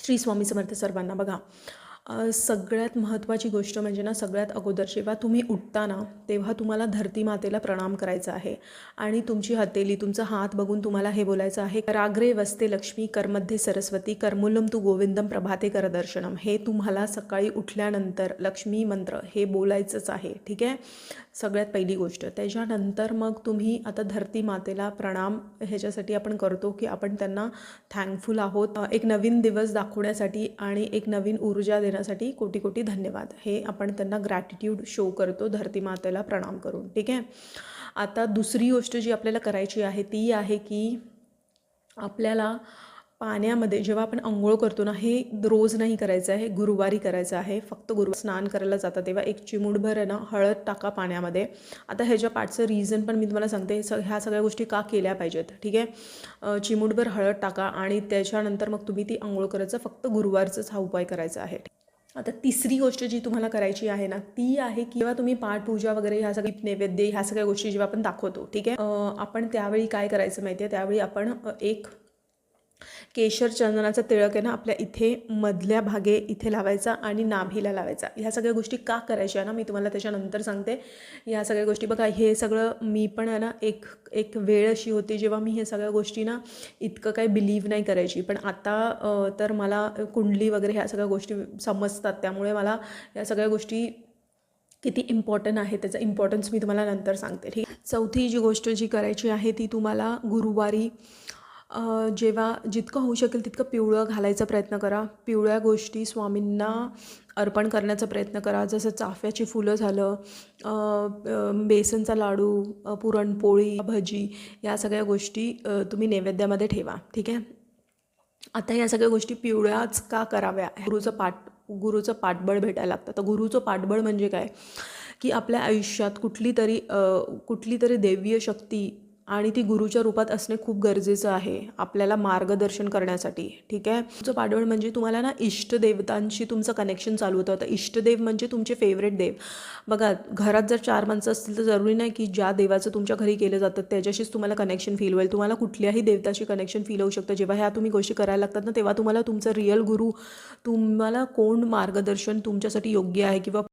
श्री स्वामी समर्थ सर्वांना. बघा, सगळ्यात महत्त्वाची गोष्ट म्हणजे ना, सगळ्यात अगोदर जेव्हा तुम्ही उठता ना, तेव्हा तुम्हाला धरती मातेला प्रणाम करायचा आहे आणि तुमची हतेली, तुमचा हात बघून तुम्हाला हे बोलायचं आहे, कराग्रे वसते लक्ष्मी, करमध्ये सरस्वती, करमूलम तू गोविंदम, प्रभाते करदर्शनम. हे तुम्हाला सकाळी उठल्यानंतर लक्ष्मी मंत्र हे बोलायचंच आहे. ठीक आहे, सगळ्यात पहिली गोष्ट. त्याच्यानंतर मग तुम्ही आता धरती मातेला प्रणाम ह्याच्यासाठी आपण करतो की आपण त्यांना थँकफुल आहोत, एक नवीन दिवस दाखवण्यासाठी आणि एक नवीन ऊर्जा देण्यासाठी कोटी कोटी धन्यवाद, हे आपण त्यांना ग्रॅटिट्यूड शो करतो धरती मातेला प्रणाम करून. ठीक आहे, आता दुसरी गोष्ट जी आपल्याला करायची आहे ती आहे की आपल्याला पाण्यामध्ये जेव्हा आपण अंघोळ करतो ना, हे रोज नाही करायचं आहे, गुरुवारी करायचं आहे. फक्त गुरुवार स्नान करायला जाता तेव्हा एक चिमूटभर आहे ना हळद टाका पाण्यामध्ये. आता ह्याच्या पाठचं रिझन पण मी तुम्हाला सांगते, ह्या सगळ्या गोष्टी का केल्या पाहिजेत. ठीक आहे, चिमूटभर हळद टाका आणि त्याच्यानंतर मग तुम्ही ती अंघोळ करायचं, फक्त गुरुवारचाच हा उपाय करायचा आहे. आता तिसरी गोष्ट जी तुम्हाला करायची आहे ना, ती आहे की जेव्हा तुम्ही पाठपूजा वगैरे ह्या सगळी नैवेद्य ह्या सगळ्या गोष्टी जेव्हा आपण दाखवतो, ठीक आहे, आपण त्यावेळी काय करायचं माहिती आहे, त्यावेळी आपण एक केशर चंदनाचा तिळक आहे ना आपल्या इथे मधल्या भागे इथे लावायचा आणि नाभीला लावायचा. ह्या सगळ्या गोष्टी का करायच्या ना, मी तुम्हाला त्याच्यानंतर सांगते. ह्या सगळ्या गोष्टी बघा, हे सगळं मी पण आहे ना, एक वेळ अशी होती जेव्हा मी हे सगळ्या गोष्टी ना इतकं काही बिलीव्ह नाही करायची, पण आता तर मला कुंडली वगैरे ह्या सगळ्या गोष्टी समजतात, त्यामुळे मला या सगळ्या गोष्टी किती इम्पॉर्टंट आहे त्याचा इम्पॉर्टन्स मी तुम्हाला नंतर सांगते. ठीक, चौथी जी गोष्ट जी करायची आहे ती तुम्हाला गुरुवारी जेव्हा जितकं होऊ शकेल तितकं पिवळं घालायचा प्रयत्न करा. पिवळ्या गोष्टी स्वामींना अर्पण करण्याचा प्रयत्न करा, जसं चाफ्याची फुलं झालं, बेसनचा लाडू, पुरणपोळी, भजी, या सगळ्या गोष्टी तुम्ही नैवेद्यामध्ये ठेवा. ठीक आहे, आता या सगळ्या गोष्टी पिवळ्याच का कराव्या, गुरुचं पाठबळ भेटायला लागतं. तर गुरुचं पाठबळ म्हणजे काय की आपल्या आयुष्यात कुठली तरी दैवीय शक्ती आणि ती गुरुच्या रूपात असणे खूप गरजेचं आहे आपल्याला मार्गदर्शन करण्यासाठी. ठीक आहे, तुमचं पाठबळ म्हणजे तुम्हाला ना इष्टदेवतांशी तुमचं कनेक्शन चालू होतं. तर इष्टदेव म्हणजे तुमचे फेवरेट देव. बघा, घरात जर 4 माणसं असतील तर जरुरी नाही की ज्या देवाचं तुमच्या घरी केलं जातं त्याच्याशीच तुम्हाला कनेक्शन फील होईल. तुम्हाला कुठल्याही देवताशी कनेक्शन फील होऊ शकतं. जेव्हा ह्या तुम्ही गोष्टी करायला लागतात ना, तेव्हा तुम्हाला तुमचा रिअल गुरु, तुम्हाला कोण मार्गदर्शन तुमच्यासाठी योग्य आहे किंवा